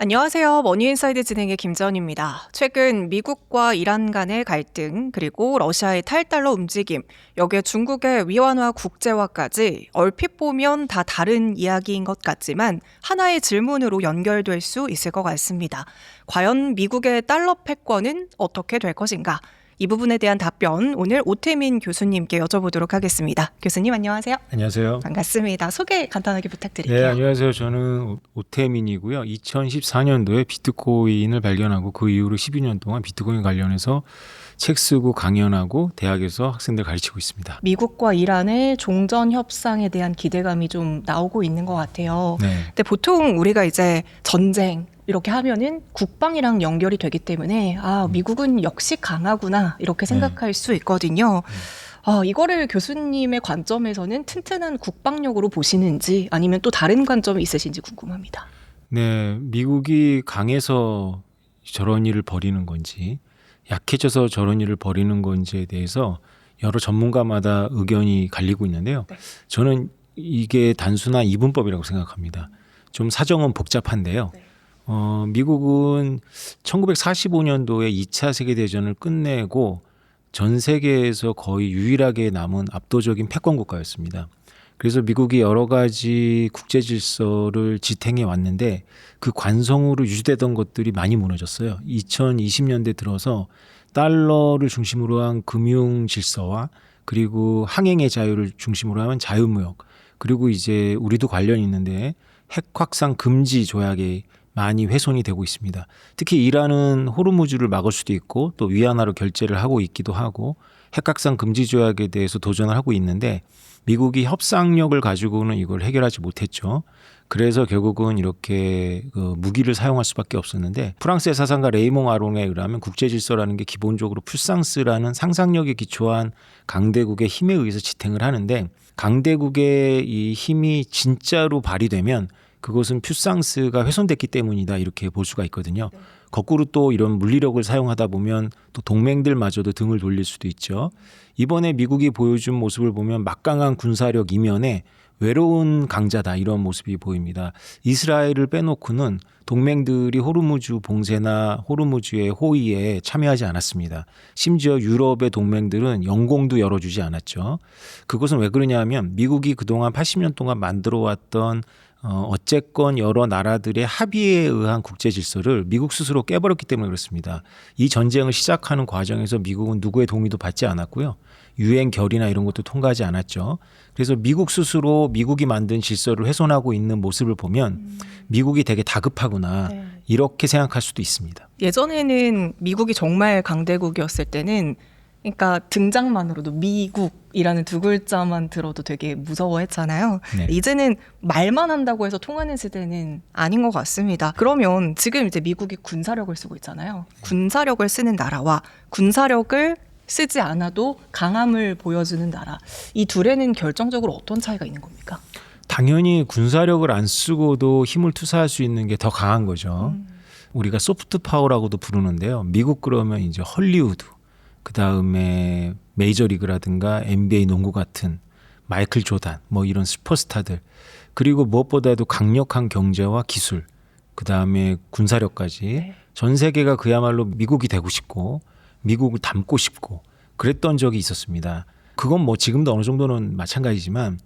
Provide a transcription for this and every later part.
안녕하세요. 머니인사이드 진행의 김재원입니다. 최근 미국과 이란 간의 갈등, 그리고 러시아의 탈달러 움직임, 여기에 중국의 위안화 국제화까지 얼핏 보면 다 다른 이야기인 것 같지만 하나의 질문으로 연결될 수 있을 것 같습니다. 과연 미국의 달러 패권은 어떻게 될 것인가? 이 부분에 대한 답변 오늘 오태민 교수님께 여쭤보도록 하겠습니다. 교수님 안녕하세요. 안녕하세요. 반갑습니다. 소개 간단하게 부탁드릴게요. 네, 안녕하세요. 저는 오태민이고요. 2014년도에 비트코인을 발견하고 그 이후로 12년 동안 비트코인 관련해서 책 쓰고 강연하고 대학에서 학생들 가르치고 있습니다. 미국과 이란의 종전 협상에 대한 기대감이 좀 나오고 있는 것 같아요. 네. 근데 보통 우리가 이제 전쟁 이렇게 하면은 국방이랑 연결이 되기 때문에 미국은 역시 강하구나 이렇게 생각할 수 있거든요. 이거를 교수님의 관점에서는 튼튼한 국방력으로 보시는지 아니면 또 다른 관점이 있으신지 궁금합니다. 네, 미국이 강해서 저런 일을 벌이는 건지 약해져서 저런 일을 벌이는 건지에 대해서 여러 전문가마다 의견이 갈리고 있는데요. 네. 저는 이게 단순한 이분법이라고 생각합니다. 좀 사정은 복잡한데요. 네. 미국은 1945년도에 2차 세계대전을 끝내고 전 세계에서 거의 유일하게 남은 압도적인 패권 국가였습니다. 그래서 미국이 여러 가지 국제 질서를 지탱해 왔는데 그 관성으로 유지되던 것들이 많이 무너졌어요. 2020년대 들어서 달러를 중심으로 한 금융 질서와 그리고 항행의 자유를 중심으로 하면 자유무역, 그리고 이제 우리도 관련이 있는데 핵 확산 금지 조약이 많이 훼손이 되고 있습니다. 특히 이란은 호르무즈를 막을 수도 있고 또 위안화로 결제를 하고 있기도 하고 핵 확산 금지 조약에 대해서 도전을 하고 있는데 미국이 협상력을 가지고는 이걸 해결하지 못했죠. 그래서 결국은 이렇게 무기를 사용할 수밖에 없었는데, 프랑스의 사상가 레이몽 아롱에 의하면 국제 질서라는 게 기본적으로 푸상스라는 상상력에 기초한 강대국의 힘에 의해서 지탱을 하는데, 강대국의 이 힘이 진짜로 발휘되면 그것은 퓨상스가 훼손됐기 때문이다, 이렇게 볼 수가 있거든요. 네. 거꾸로 또 이런 물리력을 사용하다 보면 또 동맹들마저도 등을 돌릴 수도 있죠. 이번에 미국이 보여준 모습을 보면 막강한 군사력 이면에 외로운 강자다, 이런 모습이 보입니다. 이스라엘을 빼놓고는 동맹들이 호르무즈 봉쇄나 호르무즈의 호위에 참여하지 않았습니다. 심지어 유럽의 동맹들은 영공도 열어주지 않았죠. 그것은 왜 그러냐 하면 미국이 그동안 80년 동안 만들어왔던 어쨌건 여러 나라들의 합의에 의한 국제 질서를 미국 스스로 깨버렸기 때문에 그렇습니다. 이 전쟁을 시작하는 과정에서 미국은 누구의 동의도 받지 않았고요. 유엔 결의나 이런 것도 통과하지 않았죠. 그래서 미국 스스로 미국이 만든 질서를 훼손하고 있는 모습을 보면 미국이 되게 다급하구나, 네. 이렇게 생각할 수도 있습니다. 예전에는 미국이 정말 강대국이었을 때는 그러니까 등장만으로도 미국이라는 두 글자만 들어도 되게 무서워했잖아요. 네. 이제는 말만 한다고 해서 통하는 시대는 아닌 것 같습니다. 그러면 지금 이제 미국이 군사력을 쓰고 있잖아요. 군사력을 쓰는 나라와 군사력을 쓰지 않아도 강함을 보여주는 나라, 이 둘에는 결정적으로 어떤 차이가 있는 겁니까? 당연히 군사력을 안 쓰고도 힘을 투사할 수 있는 게 더 강한 거죠. 우리가 소프트 파워라고도 부르는데요. 미국 그러면 이제 헐리우드, 그 다음에 메이저리그라든가 NBA 농구 같은 마이클 조단, 뭐 이런 슈퍼스타들, 그리고 무엇보다도 강력한 경제와 기술, 그 다음에 군사력까지, 네. 전 세계가 그야말로 미국이 되고 싶고 미국을 닮고 싶고 그랬던 적이 있었습니다. 그건 뭐 지금도 어느 정도는 마찬가지지만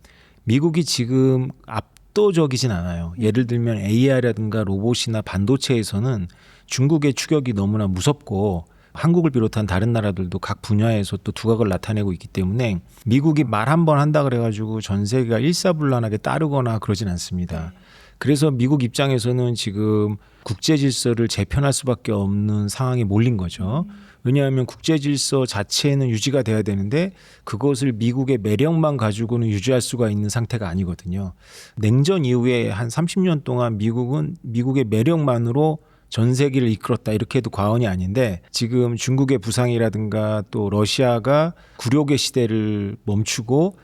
미국이 지금 압도적이진 않아요. 예를 들면 AI라든가 로봇이나 반도체에서는 중국의 추격이 너무나 무섭고 한국을 비롯한 다른 나라들도 각 분야에서 또 두각을 나타내고 있기 때문에 미국이 말 한 번 한다 그래가지고 전 세계가 일사불란하게 따르거나 그러진 않습니다. 그래서 미국 입장에서는 지금 국제 질서를 재편할 수밖에 없는 상황에 몰린 거죠. 왜냐하면 국제 질서 자체는 유지가 돼야 되는데 그것을 미국의 매력만 가지고는 유지할 수가 있는 상태가 아니거든요. 냉전 이후에 한 30년 동안 미국은 미국의 매력만으로 전 세계를 이끌었다, 이렇게 해도 과언이 아닌데 지금 중국의 부상이라든가 또 러시아가 굴욕의 시대를 멈추고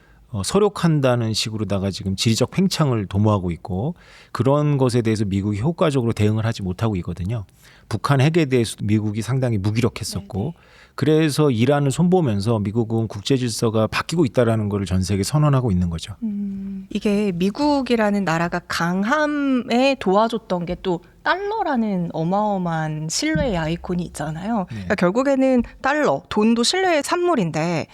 서력한다는 식으로다가 지금 지리적 팽창을 도모하고 있고, 그런 것에 대해서 미국이 효과적으로 대응을 하지 못하고 있거든요. 북한 핵에 대해서도 미국이 상당히 무기력했었고, 그래서 이란을 손보면서 미국은 국제 질서가 바뀌고 있다는 걸 전 세계에 선언하고 있는 거죠. 이게 미국이라는 나라가 강함에 도와줬던 게 또 달러라는 어마어마한 신뢰의 아이콘이 있잖아요. 네. 그러니까 결국에는 달러, 돈도 신뢰의 산물인데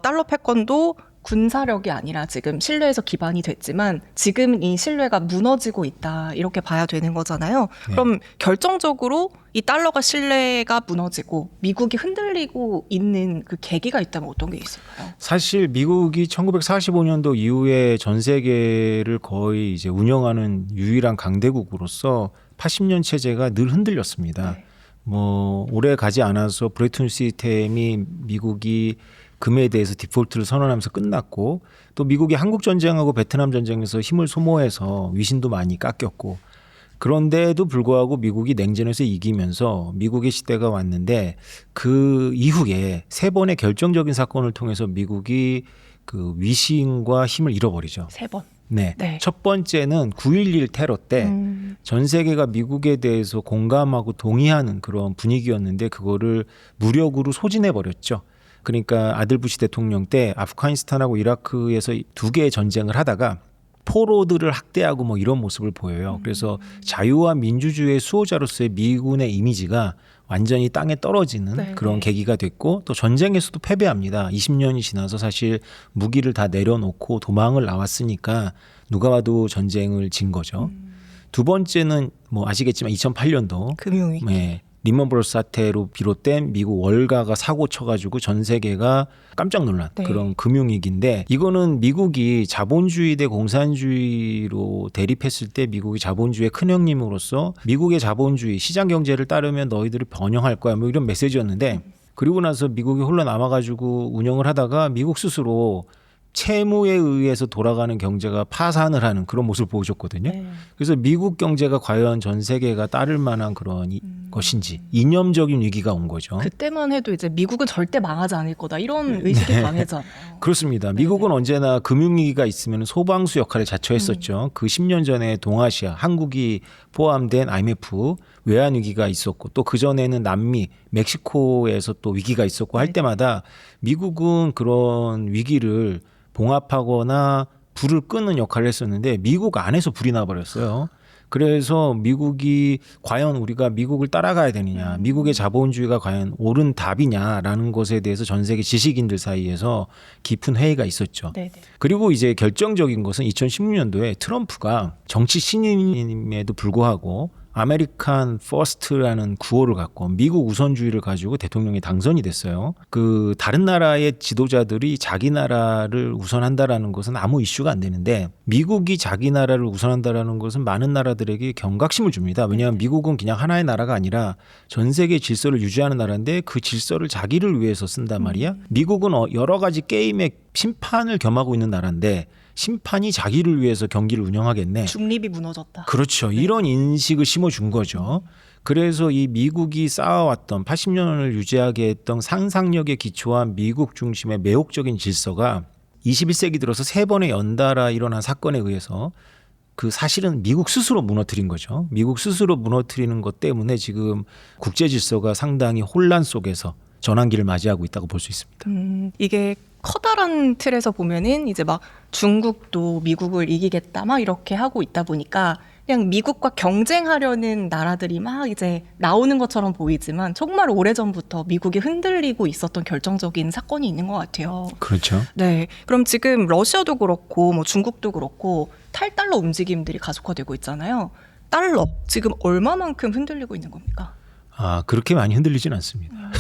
달러 패권도 군사력이 아니라 지금 신뢰에서 기반이 됐지만 지금 이 신뢰가 무너지고 있다 이렇게 봐야 되는 거잖아요. 네. 그럼 결정적으로 이 달러가 신뢰가 무너지고 미국이 흔들리고 있는 그 계기가 있다면 어떤 게 있을까요? 사실 미국이 1945년도 이후에 전 세계를 거의 이제 운영하는 유일한 강대국으로서 80년 체제가 늘 흔들렸습니다. 네. 뭐 오래 가지 않아서 브레튼 시스템이 미국이 금에 대해서 디폴트를 선언하면서 끝났고, 또 미국이 한국 전쟁하고 베트남 전쟁에서 힘을 소모해서 위신도 많이 깎였고, 그런데도 불구하고 미국이 냉전에서 이기면서 미국의 시대가 왔는데, 그 이후에 세 번의 결정적인 사건을 통해서 미국이 그 위신과 힘을 잃어버리죠. 3번. 네. 네. 첫 번째는 9.11 테러 때 전 세계가 미국에 대해서 공감하고 동의하는 그런 분위기였는데 그거를 무력으로 소진해 버렸죠. 그러니까 아들 부시 대통령 때 아프가니스탄하고 이라크에서 두 개의 전쟁을 하다가 포로들을 학대하고 뭐 이런 모습을 보여요. 그래서 자유와 민주주의의 수호자로서의 미군의 이미지가 완전히 땅에 떨어지는 네, 그런 네. 계기가 됐고, 또 전쟁에서도 패배합니다. 20년이 지나서 사실 무기를 다 내려놓고 도망을 나왔으니까 누가 봐도 전쟁을 진 거죠. 두 번째는 뭐 아시겠지만 2008년도 금융위기. 네, 리먼 브러스 사태로 비롯된 미국 월가가 사고 쳐가지고 전 세계가 깜짝 놀란 네. 그런 금융위기인데, 이거는 미국이 자본주의 대 공산주의로 대립했을 때 미국이 자본주의의 큰형님으로서 미국의 자본주의 시장 경제를 따르면 너희들을 번영할 거야 뭐 이런 메시지였는데, 그리고 나서 미국이 홀로 남아가지고 운영을 하다가 미국 스스로 채무에 의해서 돌아가는 경제가 파산을 하는 그런 모습을 보여줬거든요. 네. 그래서 미국 경제가 과연 전 세계가 따를 만한 그런 것인지 이념적인 위기가 온 거죠. 그때만 해도 이제 미국은 절대 망하지 않을 거다 이런 의식이 강해잖아요. 그렇습니다. 미국은 언제나 금융위기가 있으면 소방수 역할을 자처했었죠. 그 10년 전에 동아시아, 한국이 포함된 IMF 외환위기가 있었고, 또 그전에는 남미, 멕시코에서 또 위기가 있었고 할 때마다 미국은 그런 위기를 봉합하거나 불을 끄는 역할을 했었는데 미국 안에서 불이 나버렸어요. 그래서 미국이 과연 우리가 미국을 따라가야 되느냐, 미국의 자본주의가 과연 옳은 답이냐라는 것에 대해서 전 세계 지식인들 사이에서 깊은 회의가 있었죠. 네네. 그리고 이제 결정적인 것은 2016년도에 트럼프가 정치 신인임에도 불구하고 아메리칸 퍼스트라는 구호를 갖고 미국 우선주의를 가지고 대통령이 당선이 됐어요. 그 다른 나라의 지도자들이 자기 나라를 우선한다라는 것은 아무 이슈가 안 되는데, 미국이 자기 나라를 우선한다라는 것은 많은 나라들에게 경각심을 줍니다. 왜냐하면 미국은 그냥 하나의 나라가 아니라 전 세계 질서를 유지하는 나라인데 그 질서를 자기를 위해서 쓴단 말이야. 미국은 여러 가지 게임의 심판을 겸하고 있는 나라인데 심판이 자기를 위해서 경기를 운영하겠네. 중립이 무너졌다. 그렇죠. 이런 인식을 심어준 거죠. 그래서 이 미국이 쌓아왔던 80년을 유지하게 했던 상상력에 기초한 미국 중심의 매혹적인 질서가 21세기 들어서 세 번의 연달아 일어난 사건에 의해서 그 사실은 미국 스스로 무너뜨린 거죠. 미국 스스로 무너뜨리는 것 때문에 지금 국제 질서가 상당히 혼란 속에서 전환기를 맞이하고 있다고 볼 수 있습니다. 이게 커다란 틀에서 보면은 이제 막 중국도 미국을 이기겠다 막 이렇게 하고 있다 보니까 그냥 미국과 경쟁하려는 나라들이 막 이제 나오는 것처럼 보이지만 정말 오래전부터 미국이 흔들리고 있었던 결정적인 사건이 있는 것 같아요. 그렇죠. 네. 그럼 지금 러시아도 그렇고 뭐 중국도 그렇고 탈달러 움직임들이 가속화되고 있잖아요. 달러 지금 얼마만큼 흔들리고 있는 겁니까? 아, 그렇게 많이 흔들리진 않습니다.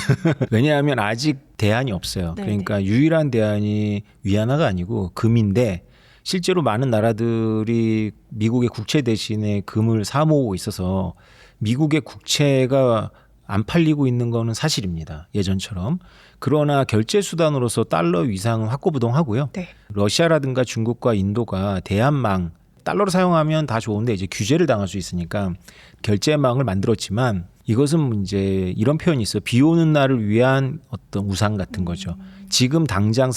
왜냐하면 아직 대안이 없어요. 네네. 그러니까 유일한 대안이 위안화가 아니고 금인데, 실제로 많은 나라들이 미국의 국채 대신에 금을 사 모으고 있어서 미국의 국채가 안 팔리고 있는 거는 사실입니다. 예전처럼. 그러나 결제 수단으로서 달러 위상은 확고부동하고요. 네. 러시아라든가 중국과 인도가 대안망, 달러를 사용하면 다 좋은데 이제 규제를 당할 수 있으니까 결제망을 만들었지만, 이것은 이제 이런 표현이 있어요. 비 오는 날을 위한 어떤 우산 같은 거죠. 지금 당장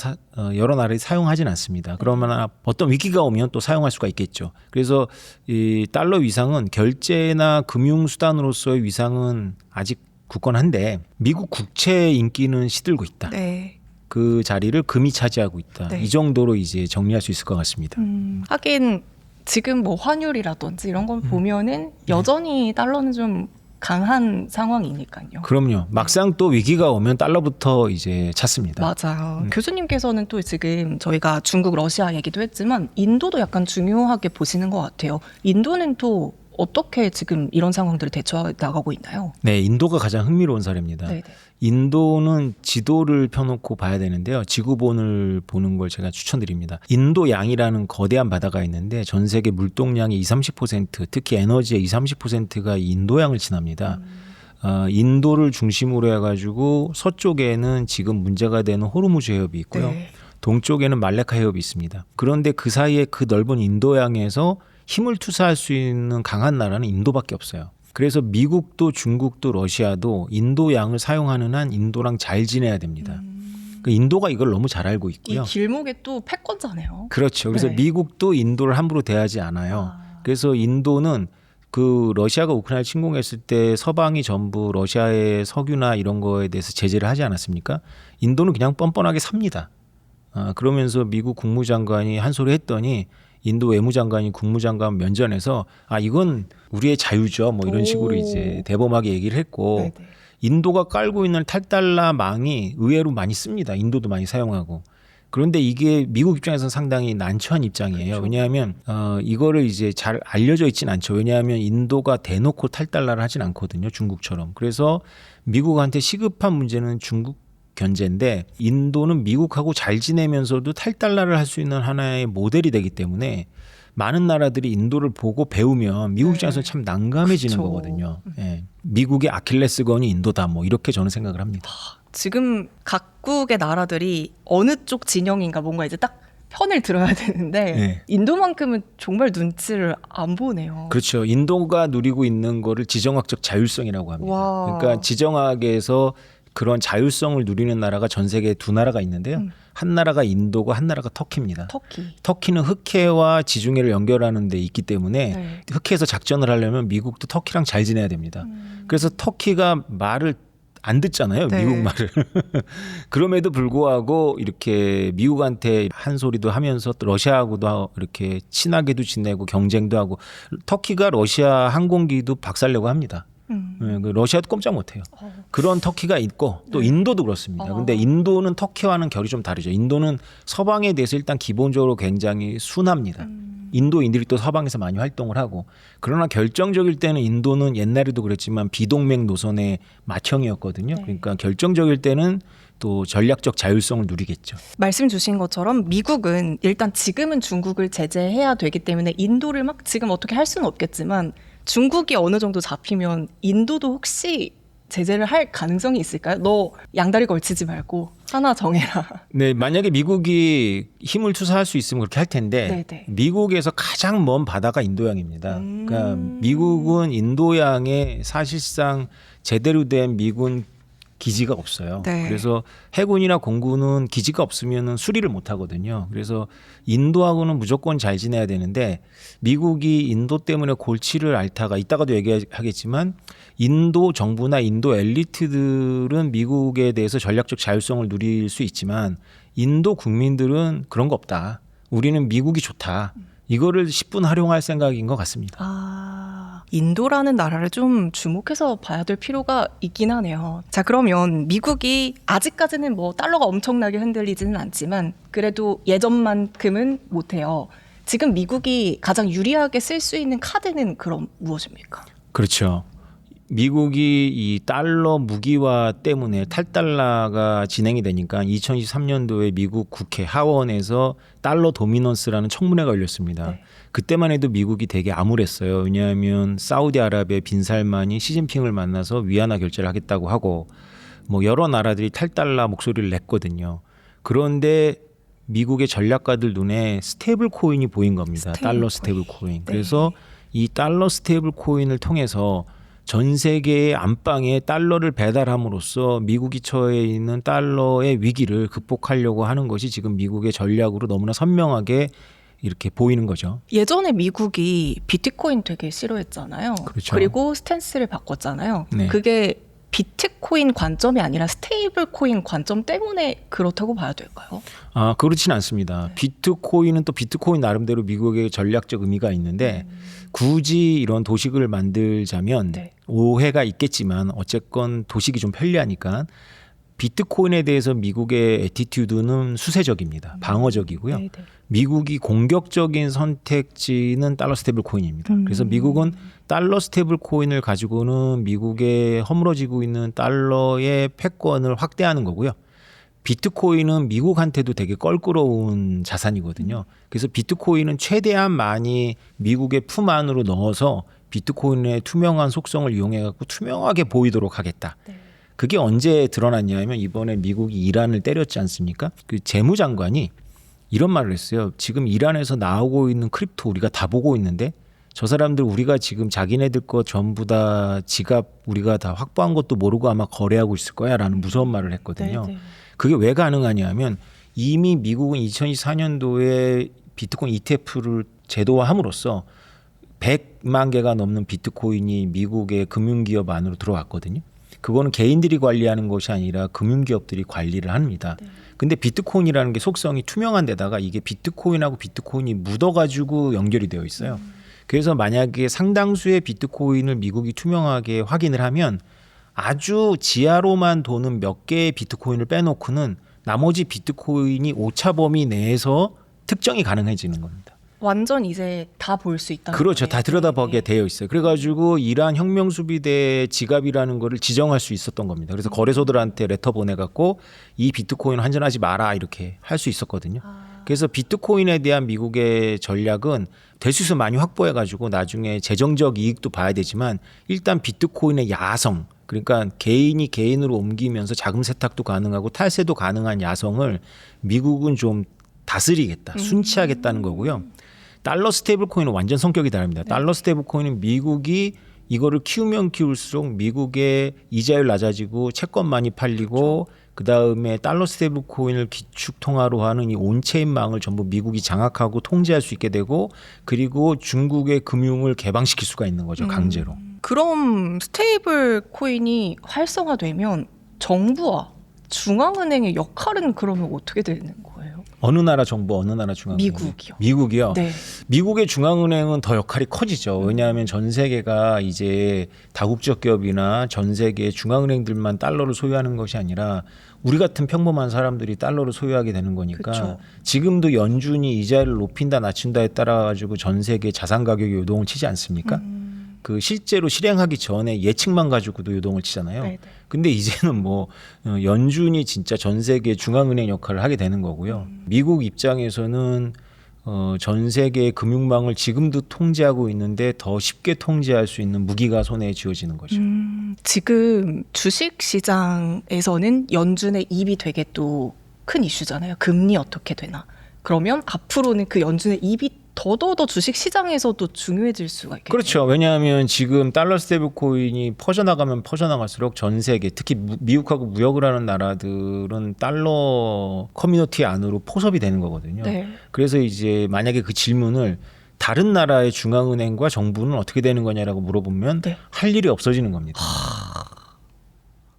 여러 나라들이 사용하진 않습니다. 그러면 어떤 위기가 오면 또 사용할 수가 있겠죠. 그래서 이 달러 위상은 결제나 금융 수단으로서의 위상은 아직 굳건한데 미국 국채의 인기는 시들고 있다. 네. 그 자리를 금이 차지하고 있다. 네. 이 정도로 이제 정리할 수 있을 것 같습니다. 하긴 지금 뭐 환율이라든지 이런 건 보면은 여전히 달러는 좀 강한 상황이니까요. 그럼요. 막상 또 위기가 오면 달러부터 이제 찾습니다. 맞아요. 교수님께서는 또 지금 저희가 중국, 러시아 얘기도 했지만 인도도 약간 중요하게 보시는 것 같아요. 인도는 또 어떻게 지금 이런 상황들을 대처해 나가고 있나요? 네, 인도가 가장 흥미로운 사례입니다. 네네. 인도는 지도를 펴놓고 봐야 되는데요. 지구본을 보는 걸 제가 추천드립니다. 인도양이라는 거대한 바다가 있는데 전 세계 물동량의 20-30%, 특히 에너지의 20-30%가 인도양을 지납니다. 인도를 중심으로 해가지고 서쪽에는 지금 문제가 되는 호르무즈 해협이 있고요. 네. 동쪽에는 말레카 해협이 있습니다. 그런데 그 사이에 그 넓은 인도양에서 힘을 투사할 수 있는 강한 나라는 인도밖에 없어요. 그래서 미국도 중국도 러시아도 인도양을 사용하는 한 인도랑 잘 지내야 됩니다. 인도가 이걸 너무 잘 알고 있고요. 이 길목에 또 패권자네요. 그렇죠. 그래서 네. 미국도 인도를 함부로 대하지 않아요. 그래서 인도는 그 러시아가 우크라이나를 침공했을 때 서방이 전부 러시아의 석유나 이런 거에 대해서 제재를 하지 않았습니까? 인도는 그냥 뻔뻔하게 삽니다. 그러면서 미국 국무장관이 한 소리 했더니 인도 외무장관이 국무장관 면전에서 이건 우리의 자유죠. 뭐 이런 식으로 이제 대범하게 얘기를 했고 네네. 인도가 깔고 있는 탈달러 망이 의외로 많이 씁니다. 인도도 많이 사용하고. 그런데 이게 미국 입장에서는 상당히 난처한 입장이에요. 그렇죠. 왜냐하면 이거를 이제 잘 알려져 있진 않죠. 왜냐하면 인도가 대놓고 탈달러를 하진 않거든요. 중국처럼. 그래서 미국한테 시급한 문제는 중국 견제인데 인도는 미국하고 잘 지내면서도 탈달러를 할 수 있는 하나의 모델이 되기 때문에 많은 나라들이 인도를 보고 배우면 미국 입장에서는 참 난감해지는 그렇죠. 거거든요. 예. 미국의 아킬레스건이 인도다. 뭐 이렇게 저는 생각을 합니다. 지금 각국의 나라들이 어느 쪽 진영인가 뭔가 이제 딱 편을 들어야 되는데 네. 인도만큼은 정말 눈치를 안 보네요. 그렇죠. 인도가 누리고 있는 거를 지정학적 자율성이라고 합니다. 와. 그러니까 지정학에서 그런 자율성을 누리는 나라가 전 세계에 두 나라가 있는데요. 한 나라가 인도고 한 나라가 터키입니다. 터키. 터키는 흑해와 지중해를 연결하는 데 있기 때문에 네. 흑해에서 작전을 하려면 미국도 터키랑 잘 지내야 됩니다. 그래서 터키가 말을 안 듣잖아요. 네. 미국 말을. 그럼에도 불구하고 이렇게 미국한테 한 소리도 하면서 또 러시아하고도 이렇게 친하게도 지내고 경쟁도 하고 터키가 러시아 항공기도 박살내고 합니다. 네, 그 러시아도 꼼짝 못해요. 그런 터키가 있고 또 인도도 그렇습니다. 근데 인도는 터키와는 결이 좀 다르죠. 인도는 서방에 대해서 일단 기본적으로 굉장히 순합니다. 인도인들이 또 서방에서 많이 활동을 하고 그러나 결정적일 때는 인도는 옛날에도 그랬지만 비동맹 노선의 맏형이었거든요. 네. 그러니까 결정적일 때는 또 전략적 자율성을 누리겠죠. 말씀 주신 것처럼 미국은 일단 지금은 중국을 제재해야 되기 때문에 인도를 막 지금 어떻게 할 수는 없겠지만 중국이 어느 정도 잡히면 인도도 혹시 제재를 할 가능성이 있을까요? 너 양다리 걸치지 말고 하나 정해라. 네, 만약에 미국이 힘을 투사할 수 있으면 그렇게 할 텐데 네네. 미국에서 가장 먼 바다가 인도양입니다. 그러니까 미국은 인도양에 사실상 제대로 된 미군 기지가 없어요. 네. 그래서 해군이나 공군은 기지가 없으면 수리를 못 하거든요. 그래서 인도하고는 무조건 잘 지내야 되는데 미국이 인도 때문에 골치를 앓다가 이따가도 얘기하겠지만 인도 정부나 인도 엘리트들은 미국에 대해서 전략적 자율성을 누릴 수 있지만 인도 국민들은 그런 거 없다. 우리는 미국이 좋다. 이거를 10분 활용할 생각인 것 같습니다. 인도라는 나라를 좀 주목해서 봐야 될 필요가 있긴 하네요. 자, 그러면 미국이 아직까지는 뭐 달러가 엄청나게 흔들리지는 않지만 그래도 예전만큼은 못해요. 지금 미국이 가장 유리하게 쓸 수 있는 카드는 그럼 무엇입니까? 그렇죠. 미국이 이 달러 무기화 때문에 탈달러가 진행이 되니까 2023년도에 미국 국회 하원에서 달러 도미넌스라는 청문회가 열렸습니다. 네. 그때만 해도 미국이 되게 암울했어요. 왜냐하면 사우디아라비아 빈살만이 시진핑을 만나서 위안화 결제를 하겠다고 하고 뭐 여러 나라들이 탈달러 목소리를 냈거든요. 그런데 미국의 전략가들 눈에 스테이블 코인이 보인 겁니다. 달러 스테이블 코인. 네. 그래서 이 달러 스테이블 코인을 통해서 전 세계의 안방에 달러를 배달함으로써 미국이 처해 있는 달러의 위기를 극복하려고 하는 것이 지금 미국의 전략으로 너무나 선명하게 이렇게 보이는 거죠. 예전에 미국이 비트코인 되게 싫어했잖아요. 그렇죠. 그리고 스탠스를 바꿨잖아요. 네. 그게 비트 비트코인 관점이 아니라 스테이블 코인 관점 때문에 그렇다고 봐야 될까요? 그렇진 않습니다. 비트코인은 또 비트코인 나름대로 미국의 전략적 의미가 있는데 굳이 이런 도식을 만들자면 네. 오해가 있겠지만 어쨌건 도식이 좀 편리하니까 비트코인에 대해서 미국의 애티튜드는 수세적입니다. 방어적이고요. 네, 네. 미국이 공격적인 선택지는 달러 스테이블 코인입니다. 그래서 미국은 달러 스테이블 코인을 가지고는 미국에 허물어지고 있는 달러의 패권을 확대하는 거고요. 비트코인은 미국한테도 되게 껄끄러운 자산이거든요. 그래서 비트코인은 최대한 많이 미국의 품 안으로 넣어서 비트코인의 투명한 속성을 이용해 갖고 투명하게 보이도록 하겠다. 네. 그게 언제 드러났냐면 이번에 미국이 이란을 때렸지 않습니까? 그 재무장관이 이런 말을 했어요. 지금 이란에서 나오고 있는 크립토 우리가 다 보고 있는데 저 사람들 우리가 지금 자기네들 거 전부 다 지갑 우리가 다 확보한 것도 모르고 아마 거래하고 있을 거야 라는 무서운 말을 했거든요. 네, 네. 그게 왜 가능하냐면 이미 미국은 2024년도에 비트코인 ETF를 제도화함으로써 100만 개가 넘는 비트코인이 미국의 금융기업 안으로 들어왔거든요. 그거는 개인들이 관리하는 것이 아니라 금융기업들이 관리를 합니다. 근데 비트코인이라는 게 속성이 투명한 데다가 이게 비트코인하고 비트코인이 묻어가지고 연결이 되어 있어요. 그래서 만약에 상당수의 비트코인을 미국이 투명하게 확인을 하면 아주 지하로만 도는 몇 개의 비트코인을 빼놓고는 나머지 비트코인이 오차 범위 내에서 특정이 가능해지는 겁니다. 완전 이제 다 볼 수 있다. 그렇죠. 다 들여다보게 되어 있어요. 그래가지고 이란 혁명수비대 지갑이라는 거를 지정할 수 있었던 겁니다. 그래서 거래소들한테 레터 보내갖고 이 비트코인 환전하지 마라 이렇게 할 수 있었거든요. 그래서 비트코인에 대한 미국의 전략은 될 수 있으면 많이 확보해가지고 나중에 재정적 이익도 봐야 되지만 일단 비트코인의 야성 그러니까 개인이 개인으로 옮기면서 자금 세탁도 가능하고 탈세도 가능한 야성을 미국은 좀 다스리겠다, 순치하겠다는 거고요. 달러 스테이블 코인은 완전 성격이 다릅니다. 달러 스테이블 코인은 미국이 이거를 키우면 키울수록 미국의 이자율 낮아지고 채권 많이 팔리고 그다음에 달러 스테이블 코인을 기축 통화로 하는 이 온체인망을 전부 미국이 장악하고 통제할 수 있게 되고 그리고 중국의 금융을 개방시킬 수가 있는 거죠. 강제로. 그럼 스테이블 코인이 활성화되면 정부와 중앙은행의 역할은 그러면 어떻게 되는 거예요? 어느 나라 정부, 어느 나라 중앙은행? 미국이요. 미국이요. 네. 미국의 중앙은행은 더 역할이 커지죠. 왜냐하면 전 세계가 이제 다국적 기업이나 전 세계 중앙은행들만 달러를 소유하는 것이 아니라 우리 같은 평범한 사람들이 달러를 소유하게 되는 거니까 그쵸. 지금도 연준이 이자를 높인다 낮춘다에 따라 가지고 전 세계 자산 가격이 요동을 치지 않습니까? 그 실제로 실행하기 전에 예측만 가지고도 요동을 치잖아요. 네네. 근데 이제는 뭐 연준이 진짜 전 세계 중앙은행 역할을 하게 되는 거고요. 미국 입장에서는 전 세계 금융망을 지금도 통제하고 있는데 더 쉽게 통제할 수 있는 무기가 손에 쥐어지는 거죠. 지금 주식 시장에서는 연준의 입이 되게 또 큰 이슈잖아요. 금리 어떻게 되나. 그러면 앞으로는 그 연준의 입이 더더더 주식 시장에서도 중요해질 수가 있겠네요. 그렇죠. 왜냐하면 지금 달러 스테이블 코인이 퍼져나가면 퍼져나갈수록 전 세계 특히 미국하고 무역을 하는 나라들은 달러 커뮤니티 안으로 포섭이 되는 거거든요. 네. 그래서 이제 만약에 그 질문을 다른 나라의 중앙은행과 정부는 어떻게 되는 거냐라고 물어보면 네. 할 일이 없어지는 겁니다.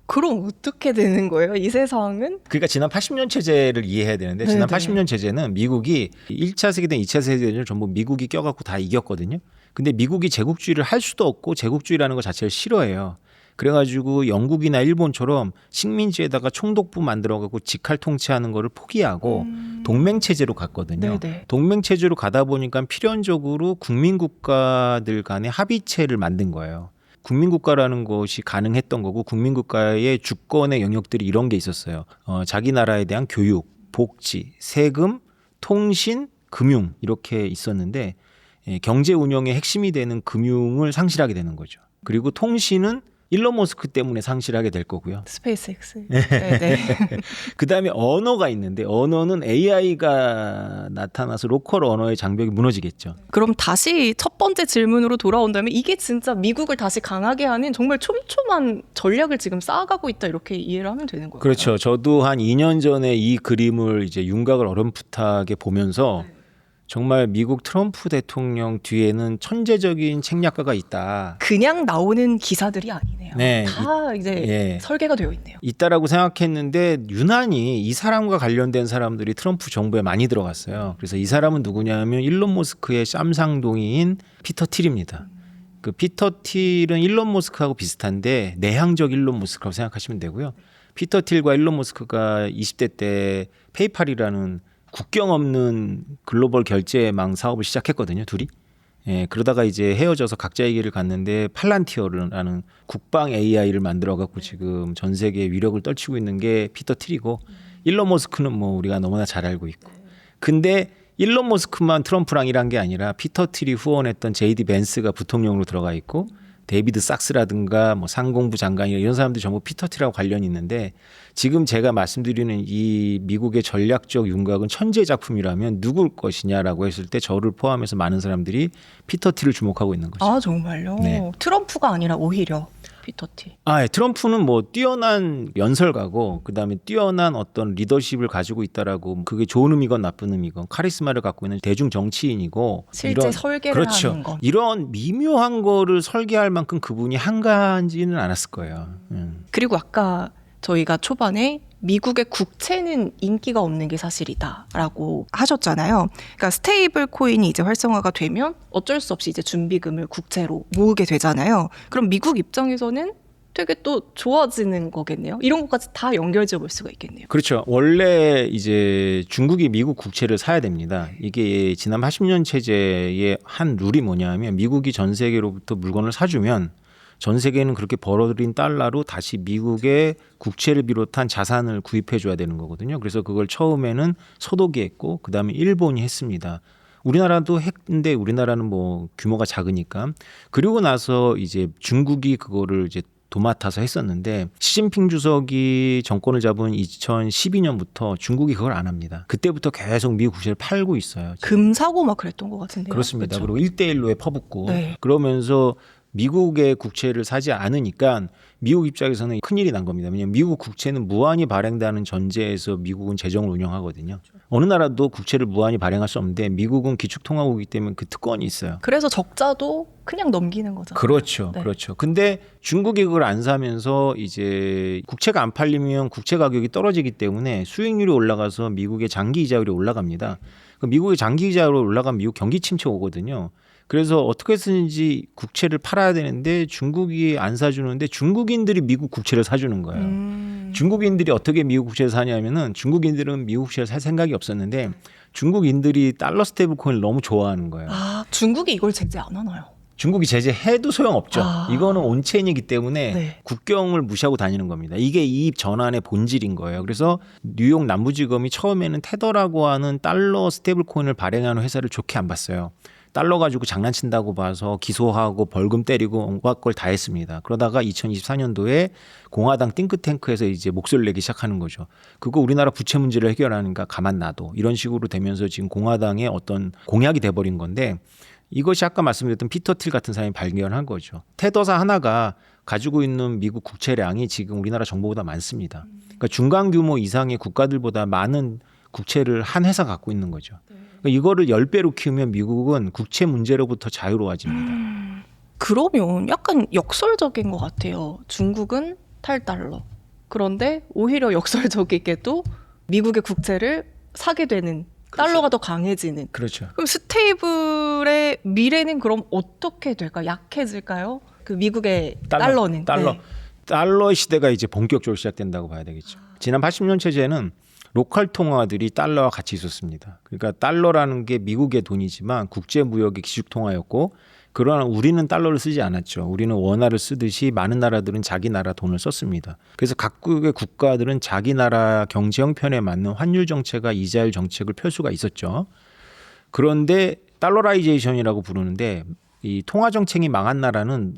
그럼 어떻게 되는 거예요? 이 세상은? 그러니까 지난 80년 체제를 이해해야 되는데 지난 네네. 80년 체제는 미국이 1차 세계대전, 2차 세계대전을 전부 미국이 껴갖고 다 이겼거든요. 근데 미국이 제국주의를 할 수도 없고 제국주의라는 것 자체를 싫어해요. 그래가지고 영국이나 일본처럼 식민지에다가 총독부 만들어갖고 직할 통치하는 거를 포기하고 동맹체제로 갔거든요. 네네. 동맹체제로 가다 보니까 필연적으로 국민국가들 간의 합의체를 만든 거예요. 국민국가라는 것이 가능했던 거고 국민국가의 주권의 영역들이 이런 게 있었어요. 자기 나라에 대한 교육, 복지, 세금, 통신, 금융 이렇게 있었는데 경제 운영의 핵심이 되는 금융을 상실하게 되는 거죠. 그리고 통신은 일론 머스크 때문에 상실하게 될 거고요. 스페이스X. 네. 그다음에 언어가 있는데 언어는 AI가 나타나서 로컬 언어의 장벽이 무너지겠죠. 그럼 다시 첫 번째 질문으로 돌아온다면 이게 진짜 미국을 다시 강하게 하는 정말 촘촘한 전략을 지금 쌓아가고 있다 이렇게 이해를 하면 되는 거예요. 그렇죠. 저도 한 2년 전에 이 그림을 이제 윤곽을 어렴풋하게 보면서 정말 미국 트럼프 대통령 뒤에는 천재적인 책략가가 있다. 그냥 나오는 기사들이 아니네요. 네, 다 이제 예. 설계가 되어 있네요. 있다라고 생각했는데 유난히 이 사람과 관련된 사람들이 트럼프 정부에 많이 들어갔어요. 그래서 이 사람은 누구냐면 일론 머스크의 쌈상동이인 피터 틸입니다. 그 피터 틸은 일론 머스크하고 비슷한데 내향적 일론 머스크라고 생각하시면 되고요. 피터 틸과 일론 머스크가 20대 때 페이팔이라는 국경 없는 글로벌 결제망 사업을 시작했거든요, 둘이. 예, 그러다가 이제 헤어져서 각자의 길을 갔는데 팔란티어라는 국방 AI를 만들어 갖고 지금 전 세계에 위력을 떨치고 있는 게 피터 틸이고 일론 머스크는 뭐 우리가 너무나 잘 알고 있고. 근데 일론 머스크만 트럼프랑 일한 게 아니라 피터 틸이 후원했던 JD 벤스가 부통령으로 들어가 있고 데이비드 sak스라든가 뭐 상공부 장관이 이런 사람들이 전부 피터 틸하고 관련이 있는데 지금 제가 말씀드리는 이 미국의 전략적 윤곽은 천재 작품이라면 누굴 것이냐라고 했을 때 저를 포함해서 많은 사람들이 피터 틸을 주목하고 있는 거죠. 아 정말요? 네. 트럼프가 아니라 오히려 피터 틸. 예, 트럼프는 뭐 뛰어난 연설가고 그다음에 뛰어난 어떤 리더십을 가지고 있다라고 그게 좋은 의미건 나쁜 의미건 카리스마를 갖고 있는 대중 정치인이고 실제 설계를 그렇죠. 하는 건. 이런 미묘한 거를 설계할 만큼 그분이 한가하지는 않았을 거예요. 그리고 아까 저희가 초반에 미국의 국채는 인기가 없는 게 사실이다라고 하셨잖아요. 그러니까 스테이블 코인이 이제 활성화가 되면 어쩔 수 없이 이제 준비금을 국채로 모으게 되잖아요. 그럼 미국 입장에서는 되게 또 좋아지는 거겠네요. 이런 것까지 다 연결지어 볼 수가 있겠네요. 그렇죠. 원래 이제 중국이 미국 국채를 사야 됩니다. 이게 지난 80년 체제의 한 룰이 뭐냐면 미국이 전 세계로부터 물건을 사주면 전 세계는 그렇게 벌어들인 달러로 다시 미국의 국채를 비롯한 자산을 구입해 줘야 되는 거거든요. 그래서 그걸 처음에는 서독이 했고 그다음에 일본이 했습니다. 우리나라도 했는데 우리나라는 뭐 규모가 작으니까. 그리고 나서 이제 중국이 그거를 이제 도맡아서 했었는데 시진핑 주석이 정권을 잡은 2012년부터 중국이 그걸 안 합니다. 그때부터 계속 미국 국채를 팔고 있어요. 금 사고 막 그랬던 것 같은데요. 그렇습니다. 그렇죠? 그리고 1대1로에 퍼붓고 네. 그러면서 미국의 국채를 사지 않으니까 미국 입장에서는 큰일이 난 겁니다. 왜냐하면 미국 국채는 무한히 발행되는 전제에서 미국은 재정을 운영하거든요. 어느 나라도 국채를 무한히 발행할 수 없는데 미국은 기축통화국이기 때문에 그 특권이 있어요. 그래서 적자도 그냥 넘기는 거죠. 그렇죠. 네. 그렇죠. 근데 중국이 그걸 안 사면서 이제 국채가 안 팔리면 국채 가격이 떨어지기 때문에 수익률이 올라가서 미국의 장기 이자율이 올라갑니다. 미국의 장기 이자율이 올라가면 미국 경기 침체 오거든요. 그래서 어떻게 쓰는지 국채를 팔아야 되는데 중국이 안 사주는데 중국인들이 미국 국채를 사주는 거예요. 중국인들이 어떻게 미국 국채를 사냐면은 중국인들은 미국 국채를 살 생각이 없었는데 중국인들이 달러 스테이블 코인을 너무 좋아하는 거예요. 아, 중국이 이걸 제재 안 하나요? 중국이 제재해도 소용없죠. 이거는 온체인이기 때문에 네. 국경을 무시하고 다니는 겁니다. 이게 이 전환의 본질인 거예요. 그래서 뉴욕 남부지검이 처음에는 테더라고 하는 달러 스테이블 코인을 발행하는 회사를 좋게 안 봤어요. 달러 가지고 장난친다고 봐서 기소하고 벌금 때리고 온갖 걸 다 했습니다. 그러다가 2024년도에 공화당 띵크탱크에서 이제 목소리를 내기 시작하는 거죠. 그거 우리나라 부채 문제를 해결하니까 가만 놔둬. 이런 식으로 되면서 지금 공화당의 어떤 공약이 돼버린 건데 이것이 아까 말씀드렸던 피터 틸 같은 사람이 발견한 거죠. 테더사 하나가 가지고 있는 미국 국채량이 지금 우리나라 정부보다 많습니다. 그러니까 중간 규모 이상의 국가들보다 많은 국채를 한 회사가 갖고 있는 거죠. 그러니까 이거를 10배로 키우면 미국은 국채 문제로부터 자유로워집니다. 그러면 약간 역설적인 것 같아요. 중국은 탈달러. 그런데 오히려 역설적이게도 미국의 국채를 사게 되는 달러가 더 강해지는. 그렇죠. 그럼 스테이블의 미래는 그럼 어떻게 될까? 약해질까요? 그 미국의 달러는. 네. 달러의 시대가 이제 본격적으로 시작된다고 봐야 되겠죠. 지난 80년 체제는 로컬 통화들이 달러와 같이 있었습니다. 그러니까 달러라는 게 미국의 돈이지만 국제 무역의 기축 통화였고 그러나 우리는 달러를 쓰지 않았죠. 우리는 원화를 쓰듯이 많은 나라들은 자기 나라 돈을 썼습니다. 그래서 각국의 국가들은 자기 나라 경제 형편에 맞는 환율 정책과 이자율 정책을 펼 수가 있었죠. 그런데 달러라이제이션이라고 부르는데 이 통화 정책이 망한 나라는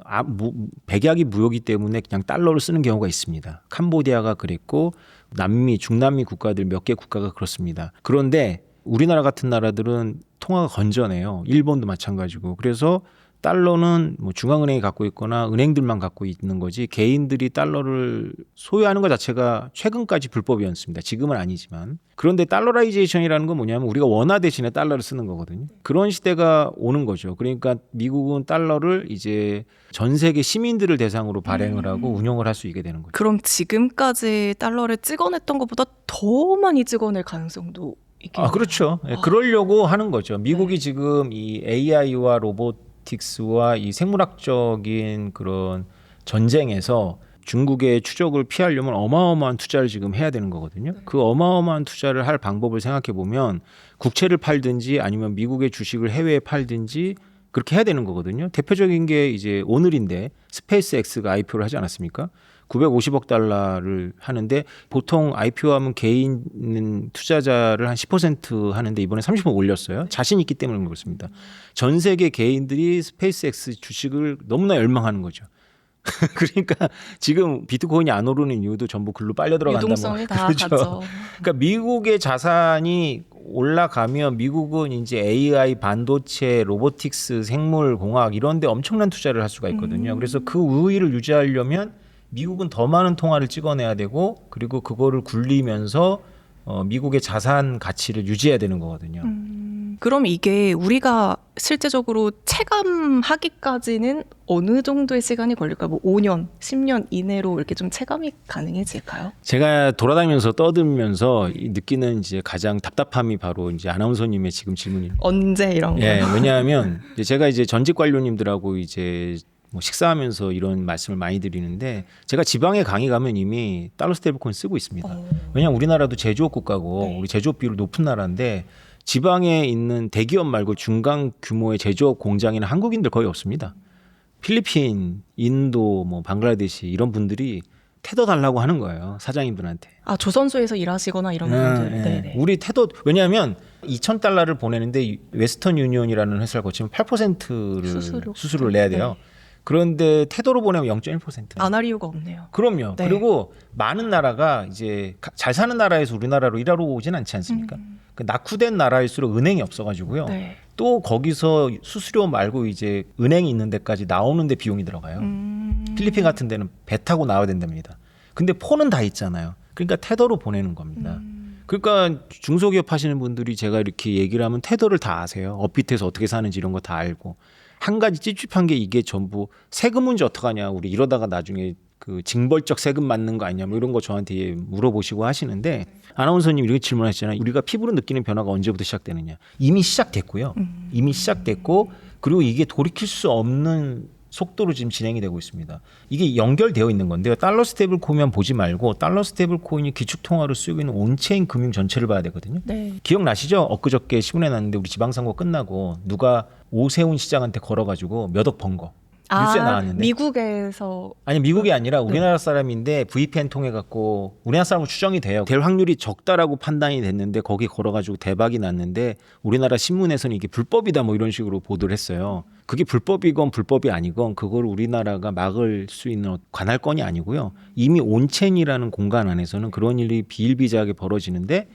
백약이 무효이기 때문에 그냥 달러를 쓰는 경우가 있습니다. 캄보디아가 그랬고 남미, 중남미 국가들 몇 개 국가가 그렇습니다. 그런데 우리나라 같은 나라들은 통화가 건전해요. 일본도 마찬가지고. 그래서 달러는 뭐 중앙은행이 갖고 있거나 은행들만 갖고 있는 거지 개인들이 달러를 소유하는 것 자체가 최근까지 불법이었습니다. 지금은 아니지만. 그런데 달러라이제이션이라는 건 뭐냐면 우리가 원화 대신에 달러를 쓰는 거거든요. 그런 시대가 오는 거죠. 그러니까 미국은 달러를 이제 전 세계 시민들을 대상으로 발행을 하고 운영을 할 수 있게 되는 거죠. 그럼 지금까지 달러를 찍어냈던 것보다 더 많이 찍어낼 가능성도 있겠네요. 그렇죠. 예, 그러려고 하는 거죠. 미국이 지금 이 AI와 로보틱스와 이 생물학적인 그런 전쟁에서 중국의 추적을 피하려면 어마어마한 투자를 지금 해야 되는 거거든요. 그 어마어마한 투자를 할 방법을 생각해 보면 국채를 팔든지 아니면 미국의 주식을 해외에 팔든지 그렇게 해야 되는 거거든요. 대표적인 게 이제 오늘인데 스페이스 X가 IPO를 하지 않았습니까? 950억 달러를 하는데 보통 IPO하면 개인 투자자를 한 10% 하는데 이번에 30% 올렸어요. 자신 있기 때문에 그렇습니다. 전 세계 개인들이 스페이스 X 주식을 너무나 열망하는 거죠. 그러니까 지금 비트코인이 안 오르는 이유도 전부 글로 빨려 들어간다. 유동성이 다 그렇죠. 가죠. 그러니까 미국의 자산이 올라가면 미국은 이제 AI, 반도체, 로보틱스, 생물공학 이런 데 엄청난 투자를 할 수가 있거든요. 그래서 그 우위를 유지하려면 미국은 더 많은 통화를 찍어내야 되고 그리고 그거를 굴리면서 미국의 자산 가치를 유지해야 되는 거거든요. 그럼 이게 우리가 실제적으로 체감하기까지는 어느 정도의 시간이 걸릴까요? 뭐 5년, 10년 이내로 이렇게 좀 체감이 가능해질까요? 제가 돌아다니면서 떠들면서 느끼는 이제 가장 답답함이 바로 이제 아나운서님의 지금 질문입니다. 언제 이런 예, 거요? 왜냐하면 이제 제가 이제 전직 관료님들하고 이제 뭐 식사하면서 이런 말씀을 많이 드리는데 제가 지방에 강의 가면 이미 달러 스테이블코인 쓰고 있습니다. 왜냐하면 우리나라도 제조업 국가고 네. 우리 제조업 비율 높은 나라인데 지방에 있는 대기업 말고 중간 규모의 제조업 공장에는 한국인들 거의 없습니다. 필리핀, 인도, 뭐 방글라데시 이런 분들이 테더 달라고 하는 거예요. 사장님들한테. 조선소에서 일하시거나 이런 분들. 네네. 우리 테더 왜냐하면 2,000달러를 보내는데 웨스턴 유니온이라는 회사를 거치면 8%를 수수료를 내야 돼요. 네. 그런데 테더로 보내면 0.1%. 안 할 이유가 없네요. 그럼요. 네. 그리고 많은 나라가 이제 잘 사는 나라에서 우리나라로 일하러 오진 않지 않습니까? 그 낙후된 나라일수록 은행이 없어가지고요. 네. 또 거기서 수수료 말고 이제 은행이 있는 데까지 나오는데 비용이 들어가요. 필리핀 같은 데는 배 타고 나와야 된답니다. 근데 폰은 다 있잖아요. 그러니까 테더로 보내는 겁니다. 그러니까 중소기업 하시는 분들이 제가 이렇게 얘기를 하면 테더를 다 아세요. 업비트에서 어떻게 사는지 이런 거 다 알고. 한 가지 찝찝한 게 이게 전부 세금 문제 어떡하냐. 우리 이러다가 나중에 그 징벌적 세금 맞는 거 아니냐 뭐 이런 거 저한테 물어보시고 하시는데 아나운서님 이렇게 질문하셨잖아요. 우리가 피부로 느끼는 변화가 언제부터 시작되느냐. 이미 시작됐고요. 이미 시작됐고 그리고 이게 돌이킬 수 없는 속도로 지금 진행이 되고 있습니다. 이게 연결되어 있는 건데요. 달러 스테이블 코인만 보지 말고 달러 스테이블 코인이 기축통화로 쓰이고 있는 온체인 금융 전체를 봐야 되거든요. 네. 기억나시죠? 엊그저께 신문에 났는데 우리 지방선거 끝나고 누가 오세훈 시장한테 걸어가지고 몇 억 번 거. 뉴스에 나왔는데. 미국에서 아니 미국이 아니라 우리나라 사람인데 VPN 통해 갖고 우리나라 사람으로 추정이 돼요. 될 확률이 적다라고 판단이 됐는데 거기 걸어가지고 대박이 났는데 우리나라 신문에서는 이게 불법이다 뭐 이런 식으로 보도를 했어요. 그게 불법이건 불법이 아니건 그걸 우리나라가 막을 수 있는 관할권이 아니고요. 이미 온첸이라는 공간 안에서는 그런 일이 비일비재하게 벌어지는데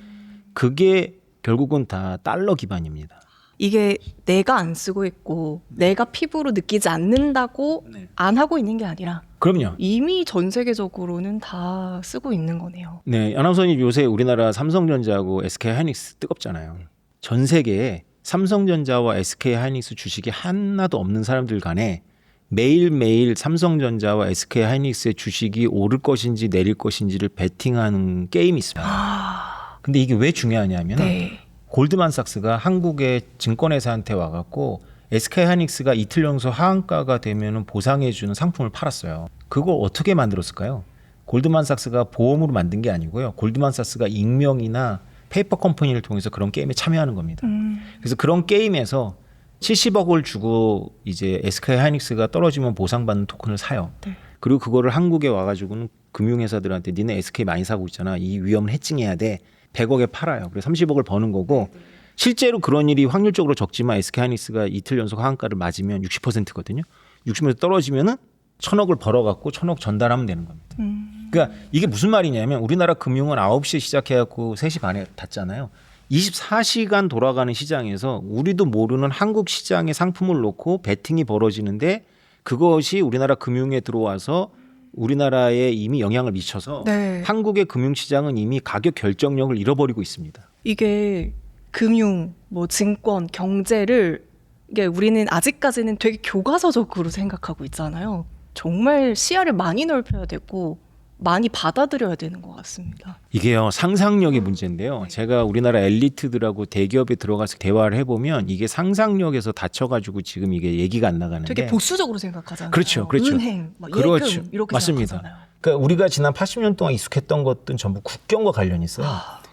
그게 결국은 다 달러 기반입니다. 이게 내가 안 쓰고 있고 내가 피부로 느끼지 않는다고 안 하고 있는 게 아니라 그럼요. 이미 전 세계적으로는 다 쓰고 있는 거네요. 네, 아나운서님 요새 우리나라 삼성전자하고 SK 하이닉스 뜨겁잖아요. 전 세계에 삼성전자와 SK 하이닉스 주식이 하나도 없는 사람들 간에 매일매일 삼성전자와 SK 하이닉스의 주식이 오를 것인지 내릴 것인지를 베팅하는 게임이 있습니다. 근데 이게 왜 중요하냐면 네. 골드만삭스가 한국의 증권회사한테 와갖고 SK 하이닉스가 이틀 연속 하한가가 되면 보상해주는 상품을 팔았어요. 그걸 어떻게 만들었을까요? 골드만삭스가 보험으로 만든 게 아니고요. 골드만삭스가 익명이나 페이퍼 컴퍼니를 통해서 그런 게임에 참여하는 겁니다. 그래서 그런 게임에서 70억을 주고 이제 SK 하이닉스가 떨어지면 보상받는 토큰을 사요. 네. 그리고 그거를 한국에 와가지고는 금융회사들한테 니네 SK 많이 사고 있잖아. 이 위험을 해칭해야 돼. 100억에 팔아요. 그래서 30억을 버는 거고 실제로 그런 일이 확률적으로 적지만 SK 하이닉스가 이틀 연속 하한가를 맞으면 60%거든요. 60% 떨어지면은 1,000억을 벌어갖고 1,000억 전달하면 되는 겁니다. 그러니까 이게 무슨 말이냐면 우리나라 금융은 9시에 시작해갖고 3시 반에 닫잖아요. 24시간 돌아가는 시장에서 우리도 모르는 한국 시장에 상품을 놓고 베팅이 벌어지는데 그것이 우리나라 금융에 들어와서 우리나라에 이미 영향을 미쳐서 네. 한국의 금융시장은 이미 가격 결정력을 잃어버리고 있습니다. 이게 금융, 뭐 증권, 경제를 이게 우리는 아직까지는 되게 교과서적으로 생각하고 있잖아요. 정말 시야를 많이 넓혀야 되고 많이 받아들여야 되는 것 같습니다. 이게요 상상력의 문제인데요. 제가 우리나라 엘리트들하고 대기업에 들어가서 대화를 해보면 이게 상상력에서 다쳐가지고 지금 이게 얘기가 안 나가는데 되게 보수적으로 생각하잖아요. 그렇죠, 그렇죠. 은행, 막 그렇죠. 예금 이렇게 맞습니다. 생각하잖아요. 그러니까 우리가 지난 80년 동안 익숙했던 것들은 전부 국경과 관련이 있어요.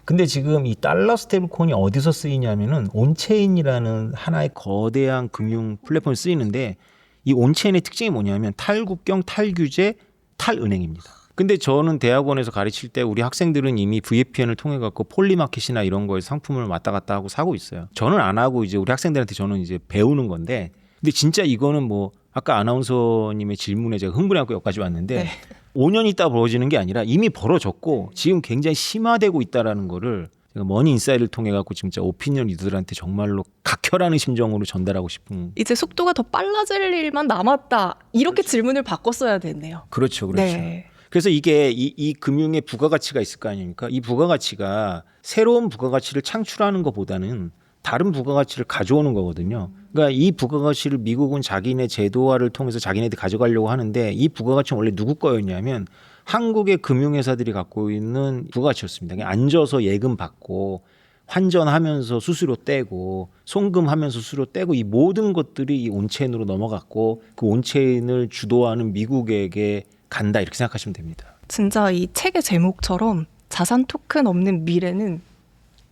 근데 지금 이 달러 스테이블코인이 어디서 쓰이냐면은 온체인이라는 하나의 거대한 금융 플랫폼이 쓰이는데 이 온체인의 특징이 뭐냐면 탈국경, 탈규제, 탈은행입니다. 근데 저는 대학원에서 가르칠 때 우리 학생들은 이미 VPN을 통해 갖고 폴리마켓이나 이런 거에 상품을 왔다 갔다 하고 사고 있어요. 저는 안 하고 이제 우리 학생들한테 저는 이제 배우는 건데 근데 진짜 이거는 뭐 아까 아나운서님의 질문에 제가 흥분해갖고 여기까지 왔는데 네. 5년 있다 벌어지는 게 아니라 이미 벌어졌고 지금 굉장히 심화되고 있다라는 거를 제가 머니 인사이드를 통해 갖고 진짜 오피니언 리더들한테 정말로 각혈하는 심정으로 전달하고 싶은. 이제 속도가 더 빨라질 일만 남았다. 이렇게 질문을 바꿨어야 됐네요. 그렇죠, 그렇죠. 네. 그래서 이게 이 금융의 부가가치가 있을 거 아닙니까? 이 부가가치가 새로운 부가가치를 창출하는 것보다는 다른 부가가치를 가져오는 거거든요. 그러니까 이 부가가치를 미국은 자기네 제도화를 통해서 자기네들이 가져가려고 하는데 이 부가가치는 원래 누구 거였냐면 한국의 금융회사들이 갖고 있는 부가가치였습니다. 그냥 앉아서 예금 받고 환전하면서 수수료 떼고 송금하면서 수수료 떼고 이 모든 것들이 이 온체인으로 넘어갔고 그 온체인을 주도하는 미국에게 간다 이렇게 생각하시면 됩니다. 진짜 이 책의 제목처럼 자산 토큰 없는 미래는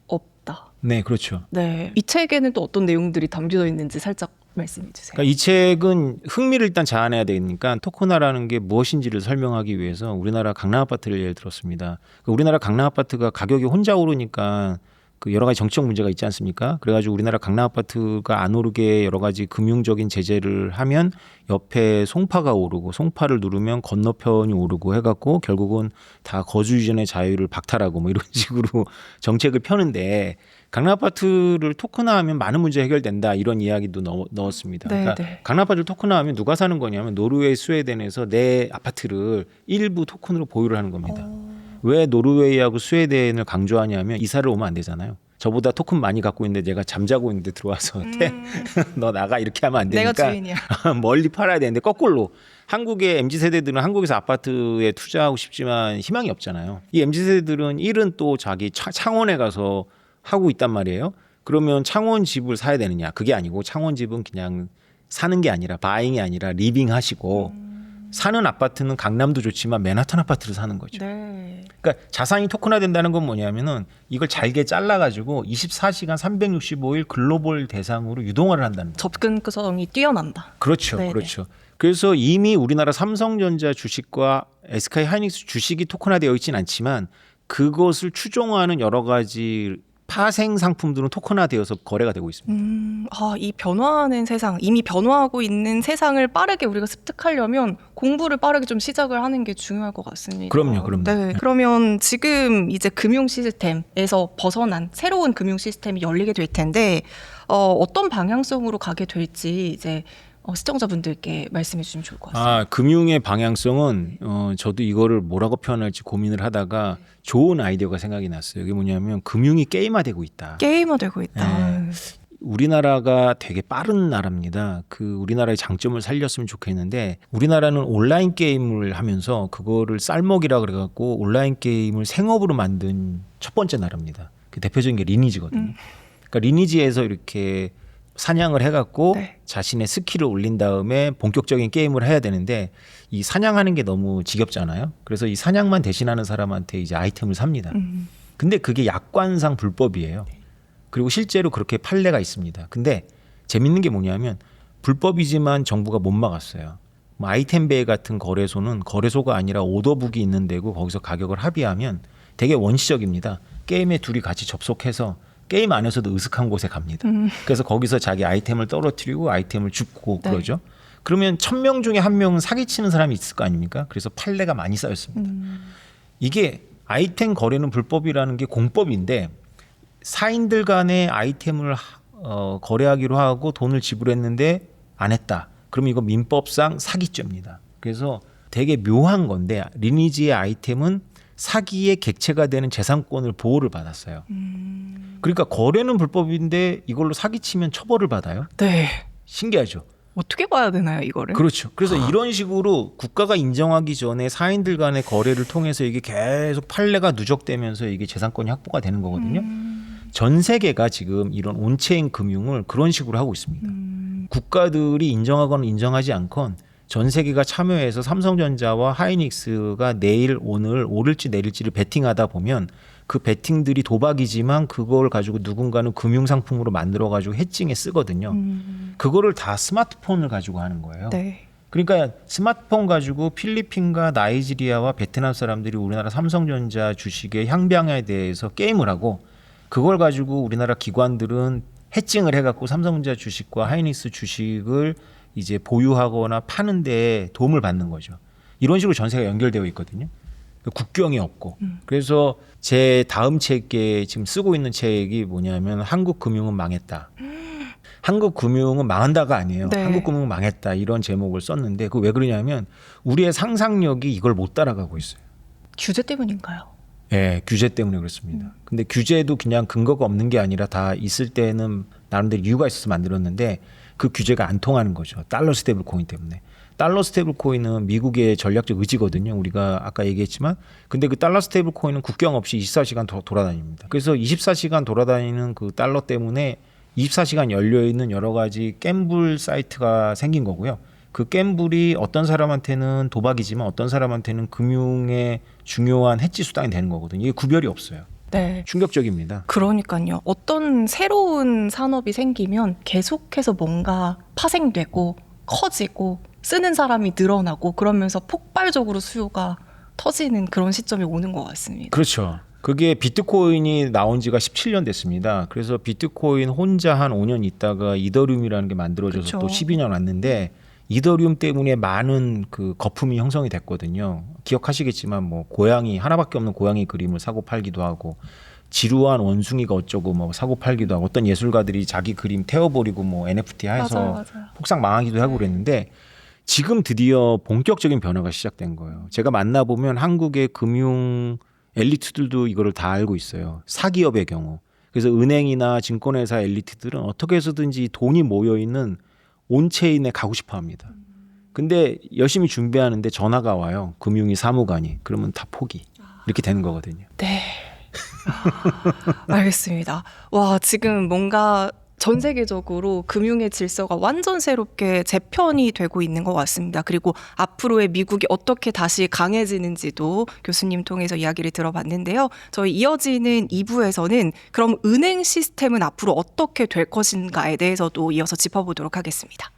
없다. 네, 그렇죠. 네. 이 책에는 또 어떤 내용들이 담겨져 있는지 살짝 말씀해 주세요. 그러니까 이 책은 흥미를 일단 자아내야 되니까 토큰화라는 게 무엇인지를 설명하기 위해서 우리나라 강남 아파트를 예를 들었습니다. 우리나라 강남 아파트가 가격이 혼자 오르니까 그 여러 가지 정치적 문제가 있지 않습니까? 그래가지고 우리나라 강남 아파트가 안 오르게 여러 가지 금융적인 제재를 하면 옆에 송파가 오르고 송파를 누르면 건너편이 오르고 해갖고 결국은 다 거주 이전의 자유를 박탈하고 뭐 이런 식으로 정책을 펴는데 강남 아파트를 토큰화하면 많은 문제 해결된다 이런 이야기도 넣었습니다. 네, 그러니까 네. 강남 아파트를 토큰화하면 누가 사는 거냐면 노르웨이, 스웨덴에서 내 아파트를 일부 토큰으로 보유를 하는 겁니다. 왜 노르웨이하고 스웨덴을 강조하냐면 이사를 오면 안 되잖아요. 저보다 토큰 많이 갖고 있는데 내가 잠자고 있는데 들어와서 너 나가 이렇게 하면 안 되니까 내가 주인이야. 멀리 팔아야 되는데 거꾸로 한국의 MZ세대들은 한국에서 아파트에 투자하고 싶지만 희망이 없잖아요. 이 MZ세대들은 일은 또 자기 창원에 가서 하고 있단 말이에요. 그러면 창원 집을 사야 되느냐? 그게 아니고 창원 집은 그냥 사는 게 아니라 바잉이 아니라 리빙 하시고 사는 아파트는 강남도 좋지만 맨하탄 아파트를 사는 거죠. 네. 그러니까 자산이 토큰화 된다는 건 뭐냐면은 이걸 잘게 잘라가지고 24시간 365일 글로벌 대상으로 유동화를 한다는 거예요. 접근성이 뛰어난다. 그렇죠. 네네. 그렇죠. 그래서 이미 우리나라 삼성전자 주식과 SK 하이닉스 주식이 토큰화되어 있지는 않지만 그것을 추종하는 여러 가지 파생 상품들은 토큰화되어서 거래가 되고 있습니다. 이 변화하는 세상, 이미 변화하고 있는 세상을 빠르게 우리가 습득하려면 공부를 빠르게 좀 시작을 하는 게 중요할 것 같습니다. 그럼요. 네. 그러면 지금 이제 금융 시스템에서 벗어난 새로운 금융 시스템이 열리게 될 텐데 어떤 방향성으로 가게 될지 이제 시청자분들께 말씀해 주시면 좋을 것 같습니다. 금융의 방향성은 저도 이거를 뭐라고 표현할지 고민을 하다가 좋은 아이디어가 생각이 났어요. 이게 뭐냐면 금융이 게임화되고 있다. 게임화되고 있다. 네. 우리나라가 되게 빠른 나라입니다. 우리나라의 장점을 살렸으면 좋겠는데 우리나라는 온라인 게임을 하면서 그거를 쌀먹이라 그래갖고 온라인 게임을 생업으로 만든 첫 번째 나라입니다. 그 대표적인 게 리니지거든요. 그러니까 리니지에서 이렇게 사냥을 해갖고 네. 자신의 스킬을 올린 다음에 본격적인 게임을 해야 되는데 이 사냥하는 게 너무 지겹잖아요. 그래서 이 사냥만 대신하는 사람한테 이제 아이템을 삽니다. 근데 그게 약관상 불법이에요. 그리고 실제로 그렇게 판례가 있습니다. 근데 재밌는 게 뭐냐면 불법이지만 정부가 못 막았어요. 뭐 아이템베이 같은 거래소는 거래소가 아니라 오더북이 있는 데고 거기서 가격을 합의하면 되게 원시적입니다. 게임에 둘이 같이 접속해서 게임 안에서도 으슥한 곳에 갑니다. 그래서 거기서 자기 아이템을 떨어뜨리고 아이템을 줍고 네. 그러죠. 그러면 1000명 중에 1명은 사기치는 사람이 있을 거 아닙니까? 그래서 판례가 많이 쌓였습니다. 이게 아이템 거래는 불법이라는 게 공법인데 사인들 간의 아이템을 거래하기로 하고 돈을 지불했는데 안 했다. 그럼 이거 민법상 사기죄입니다. 그래서 되게 묘한 건데 리니지의 아이템은 사기의 객체가 되는 재산권을 보호를 받았어요. 그러니까 거래는 불법인데 이걸로 사기치면 처벌을 받아요. 네. 신기하죠. 어떻게 봐야 되나요, 이거를? 그렇죠. 그래서 이런 식으로 국가가 인정하기 전에 사인들 간의 거래를 통해서 이게 계속 판례가 누적되면서 이게 재산권이 확보가 되는 거거든요. 전 세계가 지금 이런 온체인 금융을 그런 식으로 하고 있습니다. 국가들이 인정하거나 인정하지 않건 전 세계가 참여해서 삼성전자와 하이닉스가 내일 오늘 오를지 내릴지를 베팅하다 보면 그 베팅들이 도박이지만 그걸 가지고 누군가는 금융상품으로 만들어가지고 해칭에 쓰거든요. 그거를 다 스마트폰을 가지고 하는 거예요. 네. 그러니까 스마트폰 가지고 필리핀과 나이지리아와 베트남 사람들이 우리나라 삼성전자 주식의 향방에 대해서 게임을 하고 그걸 가지고 우리나라 기관들은 해칭을 해갖고 삼성전자 주식과 하이닉스 주식을 이제 보유하거나 파는 데 도움을 받는 거죠. 이런 식으로 전세가 연결되어 있거든요. 국경이 없고. 그래서 제 다음 책에 지금 쓰고 있는 책이 뭐냐면 한국 금융은 망했다. 한국 금융은 망한다가 아니에요. 네. 한국 금융은 망했다. 이런 제목을 썼는데 그 왜 그러냐면 우리의 상상력이 이걸 못 따라가고 있어요. 규제 때문인가요? 예, 규제 때문에 그렇습니다. 근데 규제도 그냥 근거가 없는 게 아니라 다 있을 때는 나름대로 이유가 있어서 만들었는데 그 규제가 안 통하는 거죠. 달러 스테이블 코인 때문에. 달러 스테이블 코인은 미국의 전략적 의지거든요. 우리가 아까 얘기했지만 근데 그 달러 스테이블 코인은 국경 없이 24시간 돌아다닙니다. 그래서 24시간 돌아다니는 그 달러 때문에 24시간 열려 있는 여러 가지 갬블 사이트가 생긴 거고요. 그 갬블이 어떤 사람한테는 도박이지만 어떤 사람한테는 금융의 중요한 해지 수단이 되는 거거든요. 이게 구별이 없어요. 네. 충격적입니다. 그러니까요. 어떤 새로운 산업이 생기면 계속해서 뭔가 파생되고 커지고 쓰는 사람이 늘어나고 그러면서 폭발적으로 수요가 터지는 그런 시점이 오는 것 같습니다. 그렇죠. 그게 비트코인이 나온 지가 17년 됐습니다. 그래서 비트코인 혼자 한 5년 있다가 이더리움이라는 게 만들어져서 그렇죠. 또 12년 왔는데 이더리움 때문에 많은 그 거품이 형성이 됐거든요. 기억하시겠지만 뭐 고양이 하나밖에 없는 고양이 그림을 사고 팔기도 하고 지루한 원숭이가 어쩌고 뭐 사고 팔기도 하고 어떤 예술가들이 자기 그림 태워버리고 뭐 NFT 해서 맞아요. 폭삭 망하기도 하고 그랬는데 지금 드디어 본격적인 변화가 시작된 거예요. 제가 만나보면 한국의 금융 엘리트들도 이거를 다 알고 있어요. 사기업의 경우. 그래서 은행이나 증권회사 엘리트들은 어떻게 해서든지 돈이 모여있는 온체인에 가고 싶어 합니다. 근데 열심히 준비하는데 전화가 와요. 금융위 사무관이. 그러면 다 포기. 이렇게 되는 거거든요. 네. 알겠습니다. 와, 지금 뭔가 전 세계적으로 금융의 질서가 완전 새롭게 재편이 되고 있는 것 같습니다. 그리고 앞으로의 미국이 어떻게 다시 강해지는지도 교수님 통해서 이야기를 들어봤는데요. 저희 이어지는 2부에서는 그럼 은행 시스템은 앞으로 어떻게 될 것인가에 대해서도 이어서 짚어보도록 하겠습니다.